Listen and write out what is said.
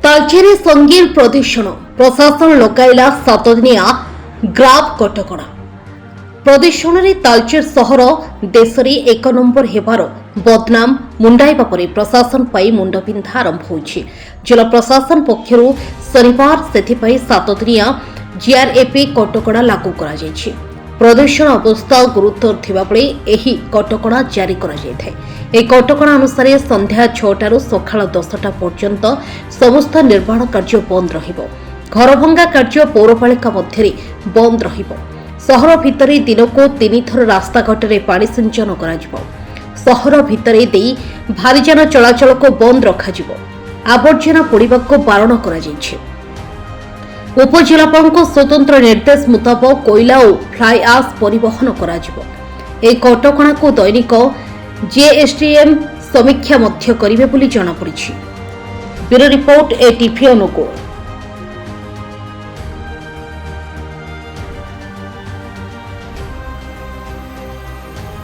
ତାଳଚେର ସଙ୍ଗୀନ ପ୍ରଦୂଷଣ ପ୍ରଶାସନ ଲଗାଇଲା 7 ଦିନିଆ ଗ୍ରାଫ କଟକଣା। ପ୍ରଦୂଷଣରେ ତାଳଚେର ସହର ଦେଶରେ 1 ନମ୍ବର ହେବାର ବଦନାମ ମୁଣ୍ଡାଇବା ପରେ ପ୍ରଶାସନ ପାଇଁ ମୁଣ୍ଡବିନ୍ଧା ଆରମ୍ଭ ହୋଇଛି। ଜିଲ୍ଲା ପ୍ରଶାସନ ପକ୍ଷରୁ ଶନିବାର ସେଥିପାଇଁ 7 ଦିନିଆ ଜିଆରଏପି କଟକଣା ଲାଗୁ କରାଯାଇଛି। ପ୍ରଦୂଷଣ ଅବସ୍ଥା ଗୁରୁତର ଥିବାବେଳେ ଏହି କଟକଣା ଜାରି କରାଯାଇଥାଏ। ଏହି କଟକଣା ଅନୁସାରେ ସନ୍ଧ୍ୟା 6ଟାରୁ ସକାଳ 10ଟା ପର୍ଯ୍ୟନ୍ତ ସମସ୍ତ ନିର୍ମାଣ କାର୍ଯ୍ୟ ବନ୍ଦ ରହିବ। ଘରଭଙ୍ଗା କାର୍ଯ୍ୟ ପୌରପାଳିକା ମଧ୍ୟରେ ବନ୍ଦ ରହିବ। ସହର ଭିତରେ ଦିନକୁ 3 ଥର ରାସ୍ତାଘାଟରେ ପାଣି ସିଞ୍ଚନ କରାଯିବ। ସହର ଭିତରେ ଦେଇ ଭାରିଯାନ ଚଳାଚଳକୁ ବନ୍ଦ ରଖାଯିବ। ଆବର୍ଜନା ପୋଡ଼ିବାକୁ ବାରଣ କରାଯାଇଛି। ଉପଜିଲ୍ଲାପାଳଙ୍କ ସ୍ୱତନ୍ତ୍ର ନିର୍ଦ୍ଦେଶ ମୁତାବକ କୋଇଲା ଓ ଫ୍ଲାଏ ଆଶ୍ ପରିବହନ କରାଯିବ। ଏହି କଟକଣାକୁ ଦୈନିକ ଜେଏସଡିଏମ୍ ସମୀକ୍ଷା ମଧ୍ୟ କରିବେ ବୋଲି ଜଣାପଡ଼ିଛି। Bureau report, ATV Angul.